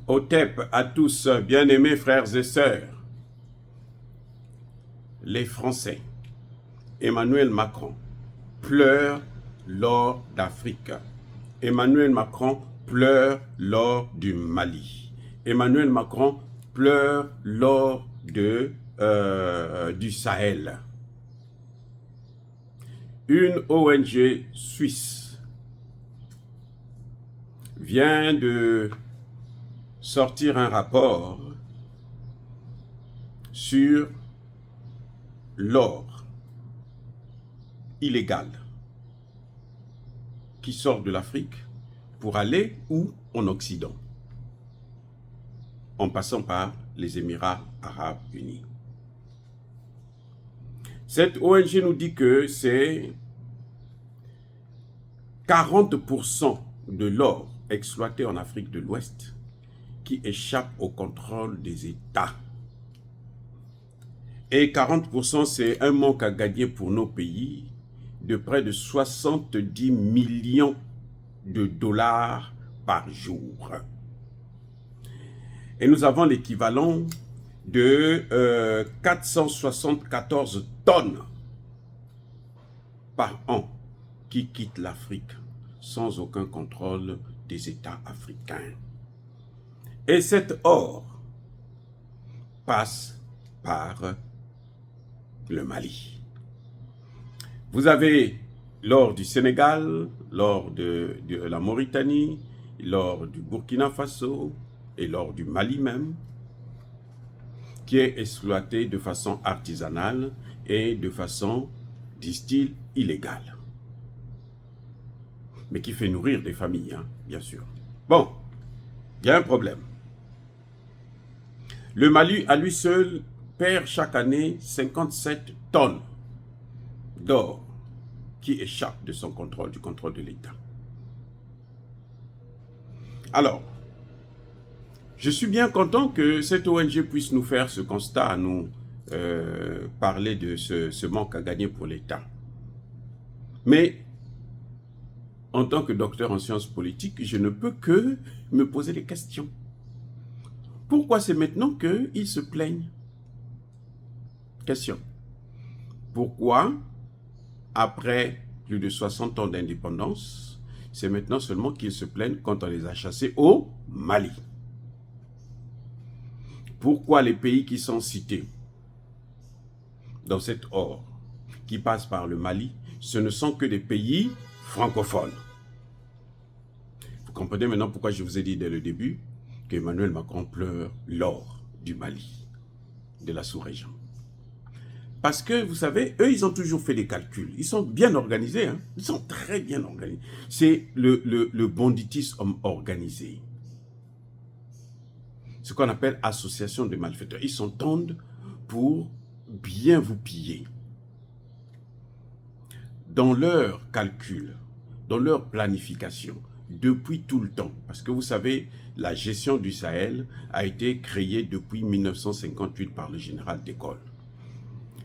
Otep à tous, bien-aimés frères et sœurs, les Français, Emmanuel Macron, pleure lors d'Afrique. Emmanuel Macron pleure lors du Mali. Emmanuel Macron pleure lors du Sahel. Une ONG suisse vient de sortir un rapport sur l'or illégal qui sort de l'Afrique pour aller où? En Occident, en passant par les Émirats arabes unis. Cette ONG nous dit que c'est 40% de l'or exploité en Afrique de l'Ouest qui échappe au contrôle des États. Et 40%, c'est un manque à gagner pour nos pays de près de 70 millions de dollars par jour. Et nous avons l'équivalent de 474 tonnes par an qui quittent l'Afrique sans aucun contrôle des États africains. Et cet or passe par le Mali. Vous avez l'or du Sénégal, l'or de la Mauritanie, l'or du Burkina Faso et l'or du Mali même, qui est exploité de façon artisanale et de façon, disent-ils, illégale. Mais qui fait nourrir des familles, hein, bien sûr. Bon, il y a un problème. Le Mali, à lui seul, perd chaque année 57 tonnes d'or qui échappent de son contrôle, du contrôle de l'État. Alors, je suis bien content que cette ONG puisse nous faire ce constat, nous parler de ce manque à gagner pour l'État. Mais, en tant que docteur en sciences politiques, je ne peux que me poser des questions. Pourquoi c'est maintenant qu'ils se plaignent? Question. Pourquoi, après plus de 60 ans d'indépendance, c'est maintenant seulement qu'ils se plaignent quand on les a chassés au Mali? Pourquoi les pays qui sont cités dans cet or qui passe par le Mali, ce ne sont que des pays francophones? Vous comprenez maintenant pourquoi je vous ai dit dès le début qu'Emmanuel Macron pleure l'or du Mali, de la sous-région. Parce que, vous savez, eux, ils ont toujours fait des calculs. Ils sont bien organisés, hein? Ils sont très bien organisés. C'est le banditisme organisé. Ce qu'on appelle association de malfaiteurs. Ils s'entendent pour bien vous piller. Dans leur calcul, dans leur planification, depuis tout le temps, parce que vous savez, la gestion du Sahel a été créée depuis 1958 par le général de Gaulle.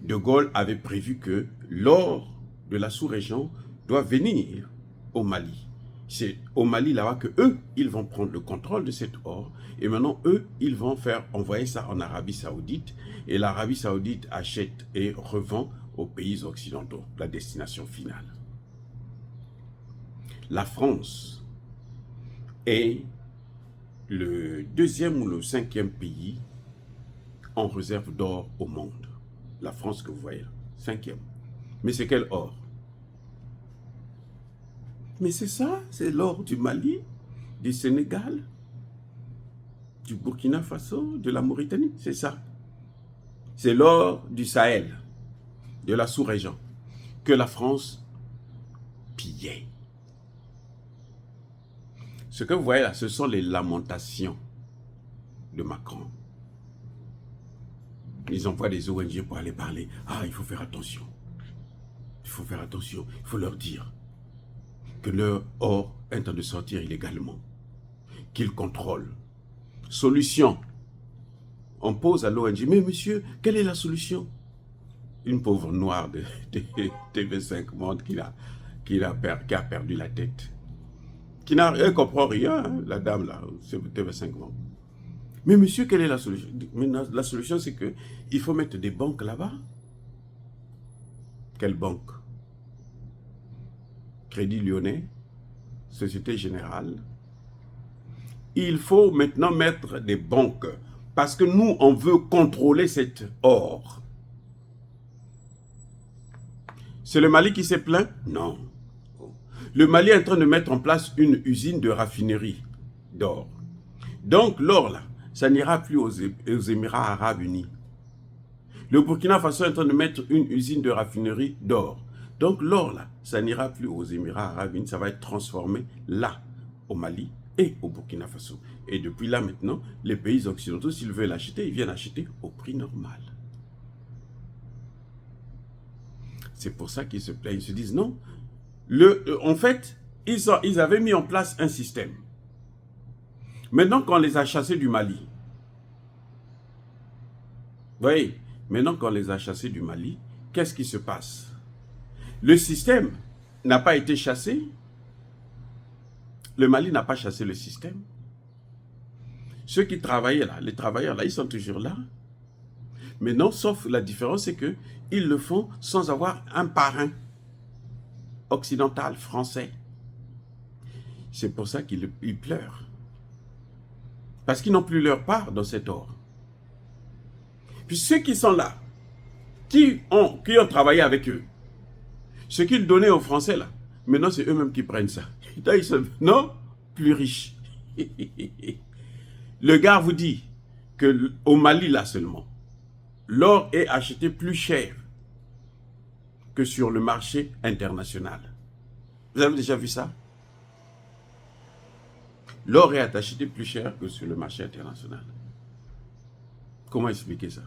De Gaulle avait prévu que l'or de la sous-région doit venir au Mali. C'est au Mali là-bas que eux, ils vont prendre le contrôle de cet or. Et maintenant, eux, ils vont envoyer ça en Arabie Saoudite. Et l'Arabie Saoudite achète et revend aux pays occidentaux, la destination finale. La France est le 2e ou le 5e pays en réserve d'or au monde. La France que vous voyez là, 5e. Mais c'est quel or? Mais c'est ça, c'est l'or du Mali, du Sénégal, du Burkina Faso, de la Mauritanie, c'est ça. C'est l'or du Sahel, de la sous-région, que la France pillait. Ce que vous voyez là, ce sont les lamentations de Macron. Ils envoient des ONG pour aller parler. Ah, il faut faire attention. Il faut faire attention. Il faut leur dire que leur or est en train de sortir illégalement. Qu'ils contrôlent. Solution. On pose à l'ONG, mais monsieur, quelle est la solution? Une pauvre noire de TV5 Monde qui a perdu la tête. Elle ne comprend rien, hein, la dame là, c'est TV5 Monde. Mais monsieur, quelle est la solution? Mais la solution, c'est qu'il faut mettre des banques là-bas. Quelle banque? Crédit Lyonnais, Société Générale. Il faut maintenant mettre des banques. Parce que nous, on veut contrôler cet or. C'est le Mali qui s'est plaint? Non. Le Mali est en train de mettre en place une usine de raffinerie d'or. Donc l'or, là, ça n'ira plus aux Émirats Arabes Unis. Le Burkina Faso est en train de mettre une usine de raffinerie d'or. Donc l'or, là, ça n'ira plus aux Émirats Arabes Unis, ça va être transformé là, au Mali et au Burkina Faso. Et depuis là maintenant, les pays occidentaux, s'ils veulent l'acheter, ils viennent acheter au prix normal. C'est pour ça qu'ils se plaignent, ils se disent non. En fait, ils avaient mis en place un système. Maintenant qu'on les a chassés du Mali, vous voyez, maintenant qu'on les a chassés du Mali, qu'est-ce qui se passe? Le système n'a pas été chassé. Le Mali n'a pas chassé le système. Ceux qui travaillaient là, les travailleurs là, ils sont toujours là. Mais non, sauf la différence, c'est qu'ils le font sans avoir un parrain occidental, français. C'est pour ça qu'ils pleurent. Parce qu'ils n'ont plus leur part dans cet or. Puis ceux qui sont là, qui ont travaillé avec eux, ce qu'ils donnaient aux Français là, maintenant c'est eux-mêmes qui prennent ça. Ils sont, non, plus riches. Le gars vous dit qu'au Mali là seulement, l'or est acheté plus cher que sur le marché international. Vous avez déjà vu ça? L'or est acheté plus cher que sur le marché international. Comment expliquer ça?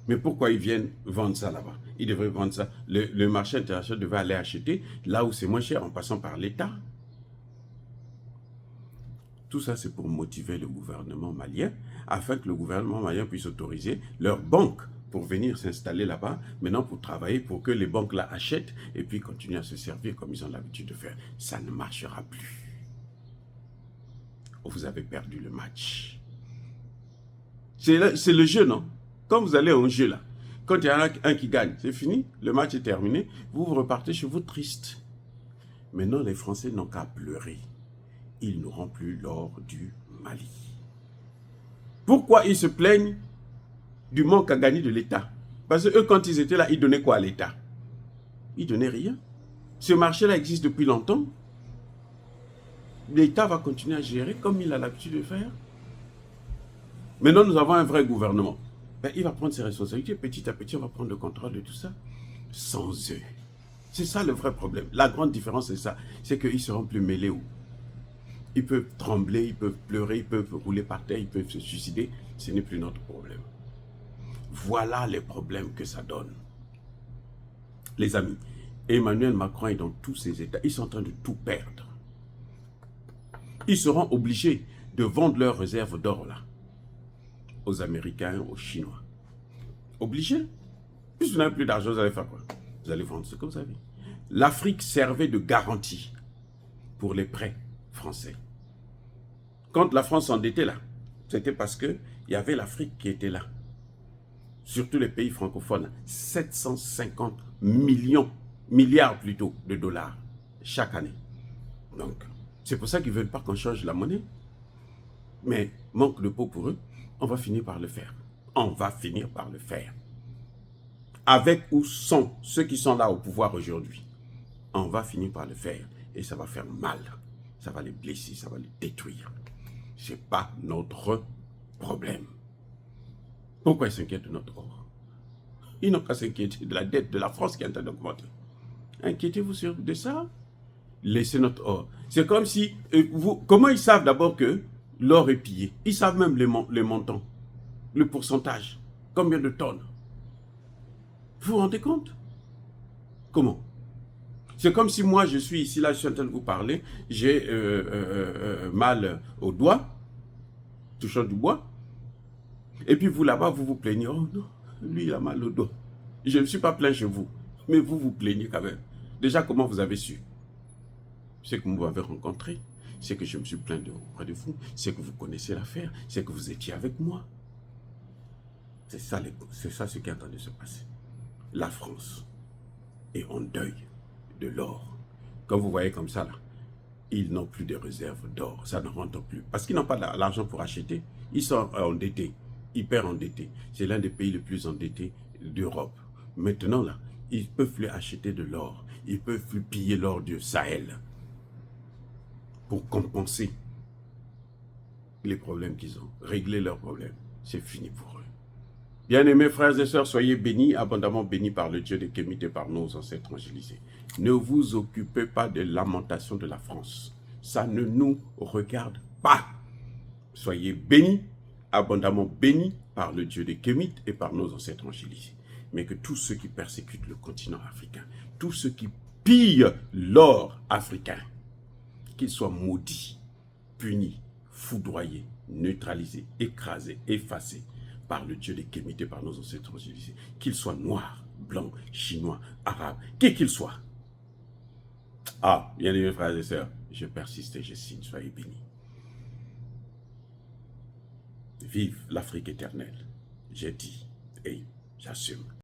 Mais pourquoi ils viennent vendre ça là-bas? Ils devraient vendre ça. Le marché international devrait aller acheter là où c'est moins cher en passant par l'État. Tout ça, c'est pour motiver le gouvernement malien, afin que le gouvernement malien puisse autoriser leurs banques pour venir s'installer là-bas, maintenant pour travailler, pour que les banques là achètent et puis continuent à se servir comme ils ont l'habitude de faire. Ça ne marchera plus. Vous avez perdu le match. C'est le jeu, non? Quand vous allez au jeu là, quand il y en a un qui gagne, c'est fini, le match est terminé, vous repartez chez vous triste. Maintenant, les Français n'ont qu'à pleurer. Ils n'auront plus l'or du Mali. Pourquoi ils se plaignent du manque à gagner de l'État? Parce que eux, quand ils étaient là, ils donnaient quoi à l'État? Ils donnaient rien. Ce marché-là existe depuis longtemps. L'État va continuer à gérer comme il a l'habitude de faire. Maintenant, nous avons un vrai gouvernement. Ben, il va prendre ses responsabilités. Petit à petit, on va prendre le contrôle de tout ça. Sans eux. C'est ça le vrai problème. La grande différence, c'est ça. C'est qu'ils ne seront plus mêlés. Ils peuvent trembler, ils peuvent pleurer, ils peuvent rouler par terre, ils peuvent se suicider. Ce n'est plus notre problème. Voilà les problèmes que ça donne. Les amis, Emmanuel Macron est dans tous ses états. Ils sont en train de tout perdre. Ils seront obligés de vendre leurs réserves d'or là aux Américains, aux Chinois. Obligés. Puisque vous n'avez plus d'argent, vous allez faire quoi? Vous allez vendre ce que vous avez. L'Afrique servait de garantie pour les prêts français. Quand la France s'endettait là, c'était parce qu'il y avait l'Afrique qui était là. Surtout les pays francophones. 750 milliards plutôt de dollars chaque année. Donc, c'est pour ça qu'ils ne veulent pas qu'on change la monnaie. Mais manque de peau pour eux, on va finir par le faire. On va finir par le faire. Avec ou sans ceux qui sont là au pouvoir aujourd'hui, on va finir par le faire. Et ça va faire mal. Ça va les blesser, ça va les détruire. Ce n'est pas notre problème. Pourquoi ils s'inquiètent de notre or? Ils n'ont qu'à s'inquiéter de la dette de la France qui est en train d'augmenter. Inquiétez-vous de ça. Laissez notre or. C'est comme si... comment ils savent d'abord que l'or est pillé? Ils savent même les montants, le pourcentage, combien de tonnes. Vous vous rendez compte? Comment? C'est comme si moi je suis ici, là je suis en train de vous parler, j'ai mal au doigt, touchant du bois, et puis vous là-bas vous vous plaignez, oh non, lui il a mal au doigt. Je ne me suis pas plaint chez vous, mais vous vous plaignez quand même. Déjà comment vous avez su? C'est que vous m'avez rencontré. c'est que je me suis plaint auprès de vous, c'est que vous connaissez l'affaire, c'est que vous étiez avec moi. C'est ça ce qui est en train de se passer. La France est en deuil de l'or. Quand vous voyez comme ça, là, ils n'ont plus de réserves d'or, ça ne rentre plus. Parce qu'ils n'ont pas l'argent pour acheter, ils sont endettés, hyper endettés. C'est l'un des pays les plus endettés d'Europe. Maintenant, là, ils ne peuvent plus acheter de l'or, ils ne peuvent plus piller l'or du Sahel pour compenser les problèmes qu'ils ont, régler leurs problèmes. C'est fini pour eux. Bien-aimés frères et sœurs, soyez bénis, abondamment bénis par le Dieu de Kémite et par nos ancêtres angélisés. Ne vous occupez pas des lamentations de la France. Ça ne nous regarde pas. Soyez bénis, abondamment bénis par le Dieu de Kémite et par nos ancêtres angélisés. Mais que tous ceux qui persécutent le continent africain, tous ceux qui pillent l'or africain, qu'ils soient maudits, punis, foudroyés, neutralisés, écrasés, effacés par le Dieu des Kémites et par nos ancêtres angélisés, qu'ils soient noirs, blancs, chinois, arabes, qui qu'ils soient. Ah, bien aimés frères et sœurs, je persiste et je signe, soyez bénis. Vive l'Afrique éternelle, j'ai dit et j'assume.